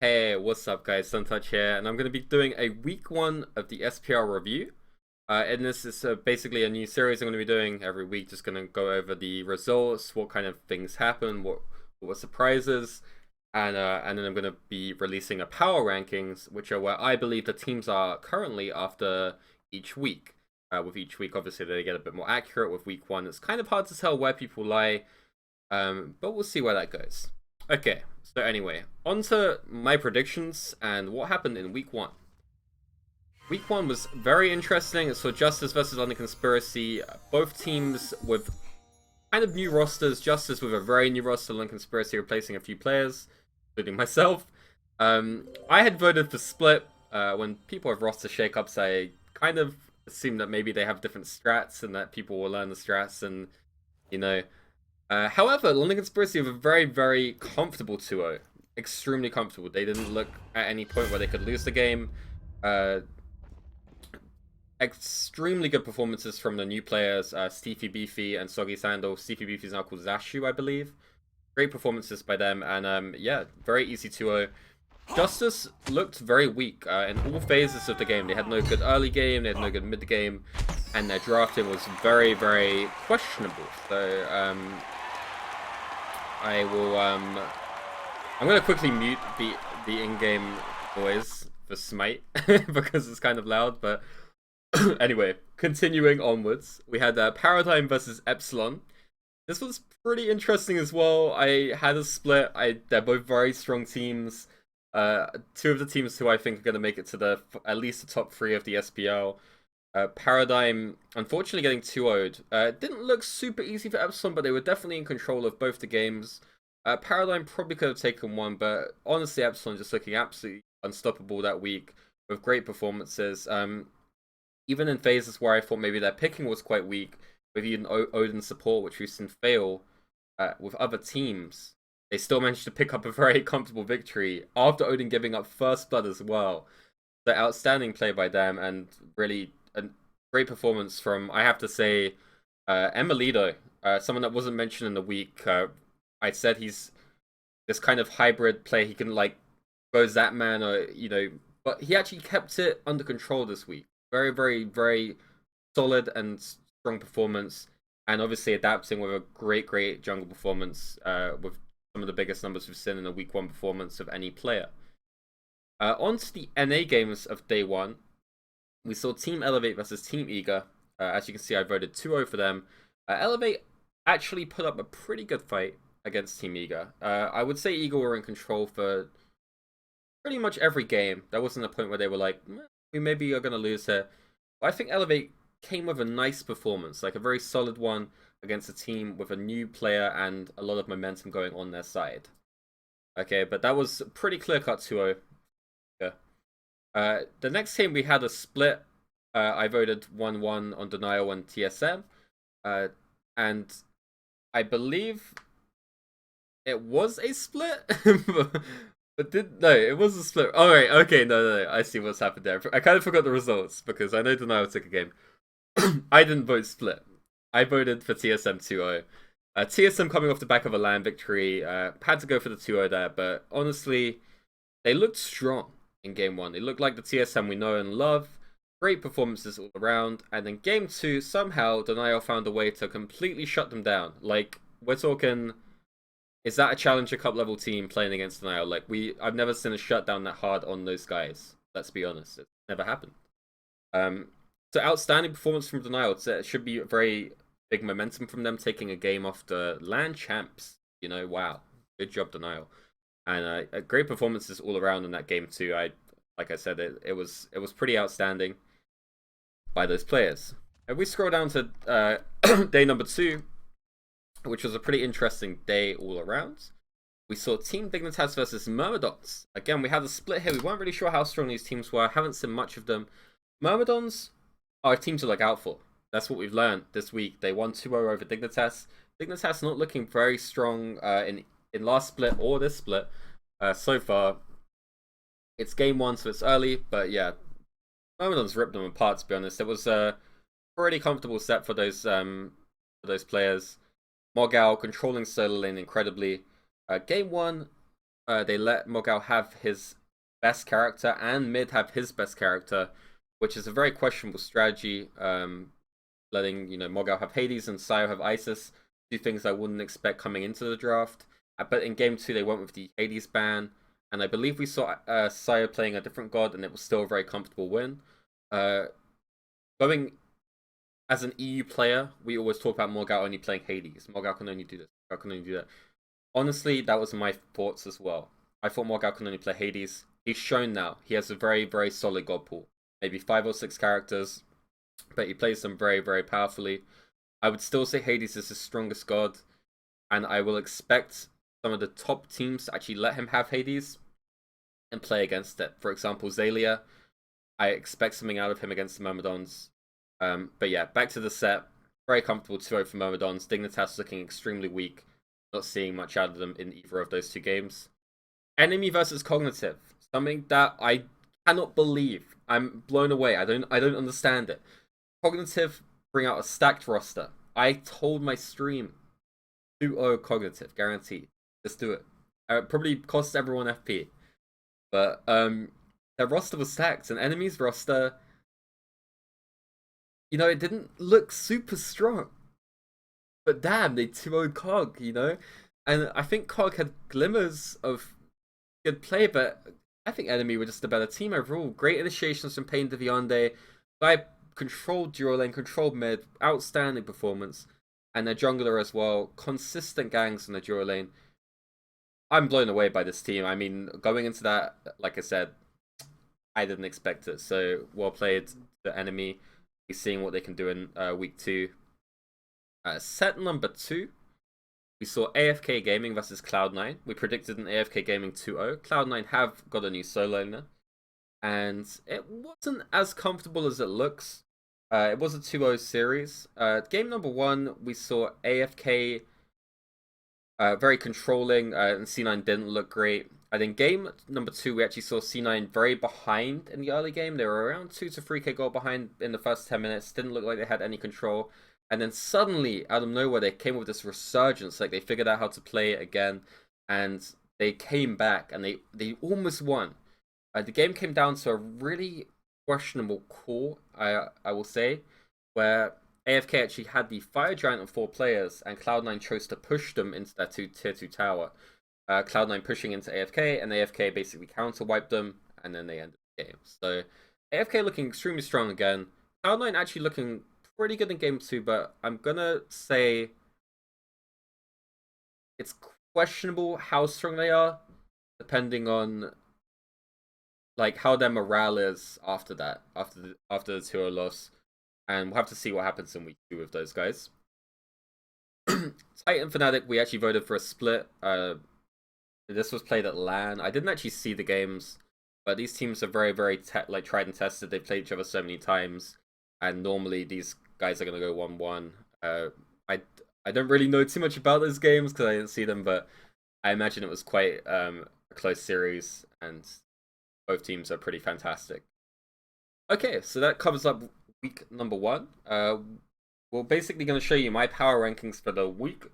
Hey, what's up, guys? Suntouch here, and I'm going to be doing a week one of the SPL review. And this is basically a new series I'm going to be doing every week. Just going to go over the results, what kind of things happen, what were surprises, and then I'm going to be releasing a power rankings, which are where I believe the teams are currently after each week. With each week, obviously, they get a bit more accurate. With week one, it's kind of hard to tell where people lie, but we'll see where that goes. Okay, so anyway, on to my predictions and what happened in week one. Week one was very interesting. So Justice versus London Conspiracy, both teams with kind of new rosters. Justice with a very new roster, London Conspiracy replacing a few players, including myself. I had voted for Split. When people have roster shakeups, I kind of assume that maybe they have different strats and that people will learn the strats and, you know, however, London Conspiracy have a very, very comfortable 2-0. Extremely comfortable. They didn't look at any point where they could lose the game. Uh, Extremely good performances from the new players, Steefy Beefy and Soggy Sandal. Steefy Beefy is now called Zashu, I believe. Great performances by them, and yeah, very easy 2-0. Justice looked very weak in all phases of the game. They had no good early game, they had no good mid game, and their drafting was very, very questionable. So, I will I'm gonna quickly mute the in-game noise for Smite because it's kind of loud, but anyway, continuing onwards, we had Paradigm versus Epsilon. This was pretty interesting as well. I had a split. They're both very strong teams. Two of the teams who I think are going to make it to at least the top three of the SPL. Paradigm, unfortunately, getting 2-0'd. It didn't look super easy for Epsilon, but they were definitely in control of both the games. Paradigm probably could have taken one, but honestly, Epsilon just looking absolutely unstoppable that week with great performances. Even in phases where I thought maybe their picking was quite weak, with even Odin's support, which we've seen fail with other teams, they still managed to pick up a very comfortable victory after Odin giving up first blood as well. So outstanding play by them, and really a great performance from, I have to say, Emilido, someone that wasn't mentioned in the week. I said he's this kind of hybrid player. He can like go Zapman or but he actually kept it under control this week. Very, very, very solid and strong performance, and obviously adapting with a great, great jungle performance. With some of the biggest numbers we've seen in a week one performance of any player. On to the NA games of day one. We saw Team Elevate versus Team Eager. As you can see, I voted 2-0 for them. Elevate actually put up a pretty good fight against Team Eager. I would say Eagle were in control for pretty much every game. There wasn't a point where they were like, we maybe are going to lose here. But I think Elevate came with a nice performance, like a very solid one against a team with a new player and a lot of momentum going on their side. Okay, but that was pretty clear-cut 2-0. Yeah. The next game we had a split. I voted 1-1 on Denial and TSM. And I believe it was a split. But no, it was a split. All right, okay, no, I see what's happened there. I kind of forgot the results because I know Denial took a game. I didn't vote split. I voted for TSM 2-0. TSM coming off the back of a LAN victory, had to go for the 2-0 there, but honestly, they looked strong in game one. They looked like the TSM we know and love. Great performances all around, and then game two, somehow Denial found a way to completely shut them down. Like, we're talking, is that a Challenger Cup level team playing against Denial? Like, I've never seen a shutdown that hard on those guys. Let's be honest, it never happened. So outstanding performance from Denial. It should be a very big momentum from them taking a game off the LAN champs. Wow, good job Denial, and great performances all around in that game too. Like I said, it was pretty outstanding by those players. If we scroll down to day number 2, which was a pretty interesting day all around. We saw Team Dignitas versus Myrmidons. Again, we had a split here. We weren't really sure how strong these teams were. I haven't seen much of them. Myrmidons are a team to look out for. That's what we've learned this week. They won 2-0 over Dignitas. Dignitas not looking very strong in last split or this split so far. It's game one, so it's early, but yeah, Myrmidons ripped them apart, to be honest. It was a pretty comfortable set for those players. Morgal controlling solo lane incredibly. Game one, they let Morgal have his best character and mid have his best character, which is a very questionable strategy. Letting Morgal have Hades and Sio have Isis, two things I wouldn't expect coming into the draft. But in game 2 they went with the Hades ban, and I believe we saw Sio playing a different god, and it was still a very comfortable win. Going as an EU player, we always talk about Morgal only playing Hades. Morgal can only do this. Morgal can only do that. Honestly, that was my thoughts as well. I thought Morgal can only play Hades. He's shown now he has a very, very solid god pool. Maybe 5 or 6 characters, but he plays them very, very powerfully. I would still say Hades is his strongest god, and I will expect some of the top teams to actually let him have Hades and play against it. For example, Zalia, I expect something out of him against the Myrmidons. But yeah, back to the set. Very comfortable 2-0 for Myrmidons. Dignitas looking extremely weak. Not seeing much out of them in either of those 2 games. Enemy versus Cognitive. Something that I cannot believe. I'm blown away. I don't understand it. Cognitive bring out a stacked roster. I told my stream 2-0 Cognitive, guaranteed. Just do it. It probably costs everyone FP. But their roster was stacked, and Enemy's roster, it didn't look super strong. But damn, they 2-0'd Cog, And I think Cog had glimmers of good play, but I think Enemy were just a better team overall. Great initiations from Pain de Viande. Guy controlled dual lane, controlled mid, outstanding performance. And their jungler as well. Consistent gangs in the dual lane. I'm blown away by this team. I mean, going into that, like I said, I didn't expect it. So, well played, the Enemy. He's seeing what they can do in week 2. Set number 2, we saw AFK Gaming versus Cloud9. We predicted an AFK Gaming 2-0. Cloud9 have got a new solo laner, and it wasn't as comfortable as it looks. It was a 2-0 series. Game number 1, we saw AFK very controlling, and C9 didn't look great. And in game number 2, we actually saw C9 very behind in the early game. They were around 2 to 3k goal behind in the first 10 minutes. Didn't look like they had any control. And then suddenly, out of nowhere, they came with this resurgence. Like, they figured out how to play it again. And they came back, and they almost won. The game came down to a really questionable call, I will say, where AFK actually had the Fire Giant of 4 players, and Cloud9 chose to push them into their tier 2 tower. Cloud9 pushing into AFK, and AFK basically counter-wiped them, and then they ended the game. So, AFK looking extremely strong again. Cloud9 actually looking pretty good in game 2, but I'm gonna say it's questionable how strong they are, depending on like how their morale is after that, after the 2-0 loss, and we'll have to see what happens in week 2 with those guys. Titan Fnatic, we actually voted for a split. This was played at LAN. I didn't actually see the games, but these teams are very, very tried and tested. They've played each other so many times, and normally these guys are going to go 1-1. I don't really know too much about those games because I didn't see them, but I imagine it was quite a close series, and both teams are pretty fantastic. Okay, so that covers up week number 1. We're basically going to show you my power rankings for the week.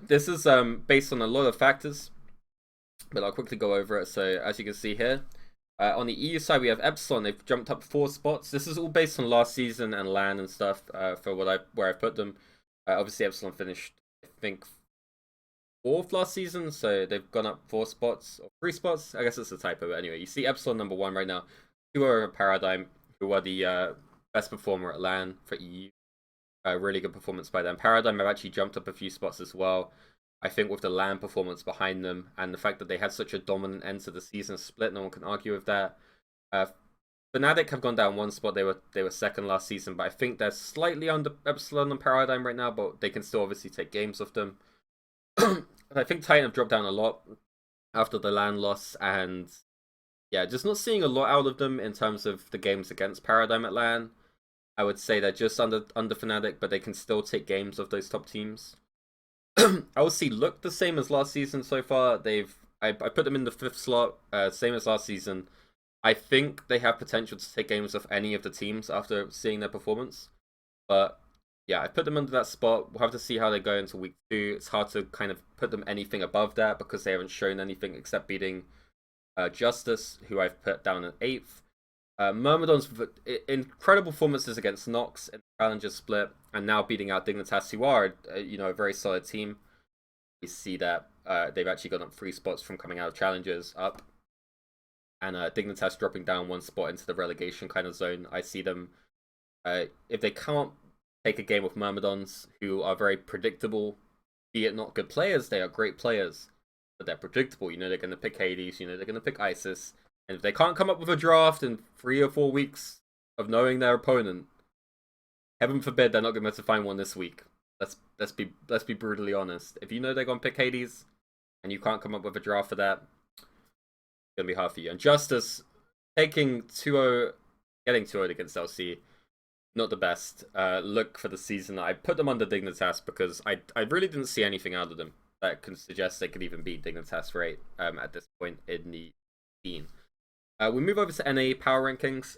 This is based on a lot of factors, but I'll quickly go over it. So as you can see here, on the EU side, we have Epsilon. They've jumped up 4 spots. This is all based on last season and LAN and stuff for where I put them. Obviously, Epsilon finished, I think, 4th last season, so they've gone up 4 spots or 3 spots. I guess it's a typo, but anyway, you see Epsilon number 1 right now. 2 are Paradigm, who are the best performer at LAN for EU. Really good performance by them. Paradigm have actually jumped up a few spots as well. I think with the LAN performance behind them and the fact that they had such a dominant end to the season split, no one can argue with that. Fnatic have gone down 1 spot. They were 2nd last season, but I think they're slightly under Epsilon and Paradigm right now, but they can still obviously take games off them. I think Titan have dropped down a lot after the LAN loss, and yeah, just not seeing a lot out of them in terms of the games against Paradigm at LAN. I would say they're just under Fnatic, but they can still take games of those top teams. LC look the same as last season so far. I put them in the 5th slot, same as last season. I think they have potential to take games off any of the teams after seeing their performance, but yeah, I put them under that spot. We'll have to see how they go into week 2. It's hard to kind of put them anything above that because they haven't shown anything except beating Justice, who I've put down at 8th. Myrmidon's incredible performances against Nox in the Challenger split, and now beating out Dignitas, who are a very solid team. We see that they've actually gone up 3 spots from coming out of Challengers up, and Dignitas dropping down 1 spot into the relegation kind of zone. I see them, if they can't take a game with Myrmidons, who are very predictable, be it not good players, they are great players, but they're predictable. They're going to pick Hades, they're going to pick Isis, and if they can't come up with a draft in 3 or 4 weeks of knowing their opponent, heaven forbid they're not going to be able to find one this week. Let's be brutally honest. If you know they're going to pick Hades, and you can't come up with a draft for that, it's going to be hard for you. And Justice, taking 2-0, getting 2-0 against LC, not the best look for the season. I put them under Dignitas because I really didn't see anything out of them that could suggest they could even beat Dignitas rate at this point in the scene. We move over to NA power rankings,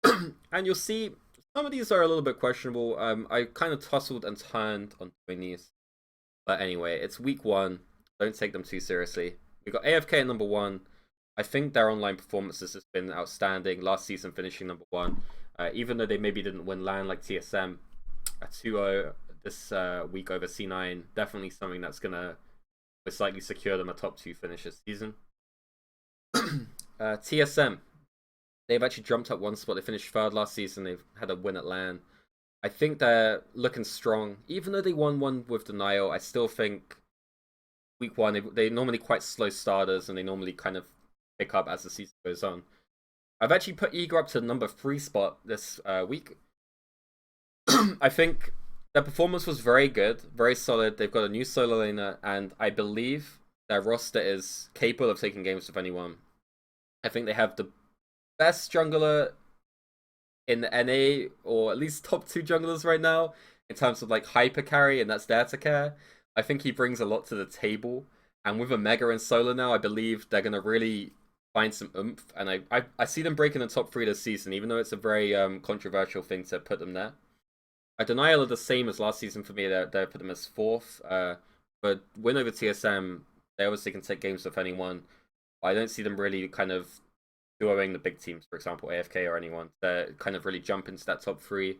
and you'll see some of these are a little bit questionable. I kind of tussled and turned on doing these, but anyway, it's week 1. Don't take them too seriously. We got AFK at number 1. I think their online performances has been outstanding. Last season finishing number 1. Even though they maybe didn't win LAN like TSM, a 2-0 this week over C9, definitely something that's going to most likely secure them a top 2 finish this season. TSM, they've actually jumped up 1 spot. They finished 3rd last season. They've had a win at LAN. I think they're looking strong. Even though they won 1 with Denial, I still think week 1, they're normally quite slow starters, and they normally kind of pick up as the season goes on. I've actually put Eager up to number 3 spot this week. I think their performance was very good, very solid. They've got a new solo laner, and I believe their roster is capable of taking games with anyone. I think they have the best jungler in the NA, or at least top 2 junglers right now, in terms of like hyper carry, and that's there to care. I think he brings a lot to the table, and with Omega and solo now, I believe they're going to really find some oomph, and I see them breaking the top 3 this season, even though it's a very controversial thing to put them there. Denial are the same as last season for me. They put them as 4th. But win over TSM, they obviously can take games with anyone. But I don't see them really kind of duoing the big teams, for example, AFK or anyone. They kind of really jump into that top 3.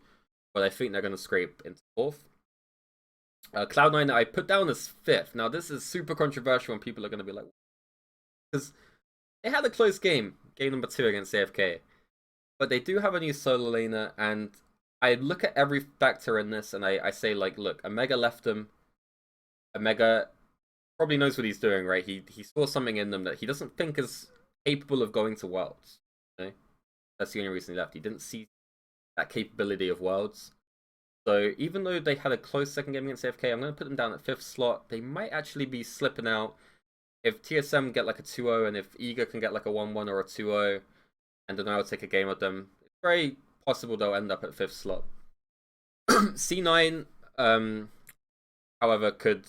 But I think they're going to scrape into 4th. Cloud9 I put down as 5th. Now this is super controversial, and people are going to be like, because they had a close game number 2 against AFK. But they do have a new solo laner, and I look at every factor in this, and I say, like, look, Omega left them. Omega probably knows what he's doing, right? He saw something in them that he doesn't think is capable of going to Worlds. That's the only reason he left. He didn't see that capability of Worlds. So even though they had a close second game against AFK, I'm going to put them down at 5th slot. They might actually be slipping out. If TSM get like a 2-0, and if Eager can get like a 1-1 or a 2-0, and then I'll take a game with them, it's very possible they'll end up at 5th slot. C9, however, could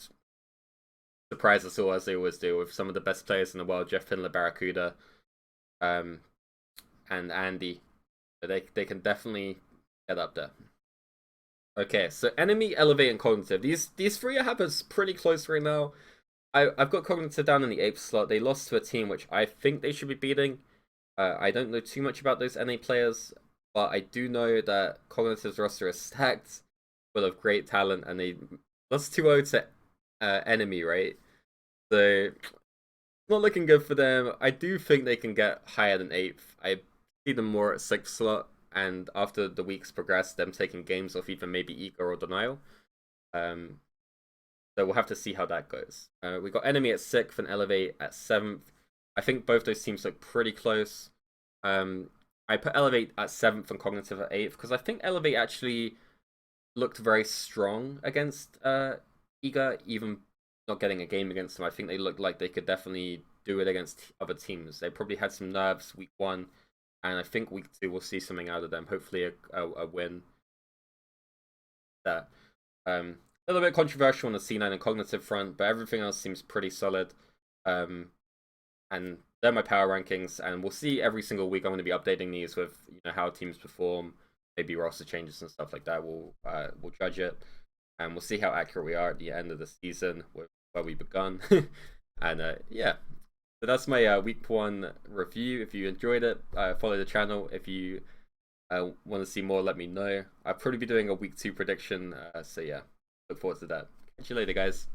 surprise us all, as they always do, with some of the best players in the world, Jeff Findler, Barracuda, and Andy. So they can definitely get up there. Okay, so Enemy, Elevate, and Cognitive. These 3 I have as pretty close right now. I've got Cognitive down in the 8th slot. They lost to a team which I think they should be beating. I don't know too much about those NA players, but I do know that Cognitive's roster is stacked, full of great talent, and they lost 2-0 to Enemy, right? So, it's not looking good for them. I do think they can get higher than 8th. I see them more at 6th slot, and after the weeks progress, them taking games off either maybe Eager or Denial. So we'll have to see how that goes. We got Enemy at 6th and Elevate at 7th. I think both those teams look pretty close. I put Elevate at 7th and Cognitive at 8th because I think Elevate actually looked very strong against Eager, even not getting a game against them. I think they looked like they could definitely do it against other teams. They probably had some nerves week 1, and I think week 2 we'll see something out of them. Hopefully a win. That. A little bit controversial on the C9 and Cognitive front, but everything else seems pretty solid. And they're my power rankings, and we'll see every single week. I'm going to be updating these with how teams perform, maybe roster changes and stuff like that. We'll judge it, and we'll see how accurate we are at the end of the season with where we begun. And yeah, so that's my week 1 review. If you enjoyed it, follow the channel. If you want to see more, let me know. I'll probably be doing a week 2 prediction. So yeah, look forward to that. Catch you later, guys.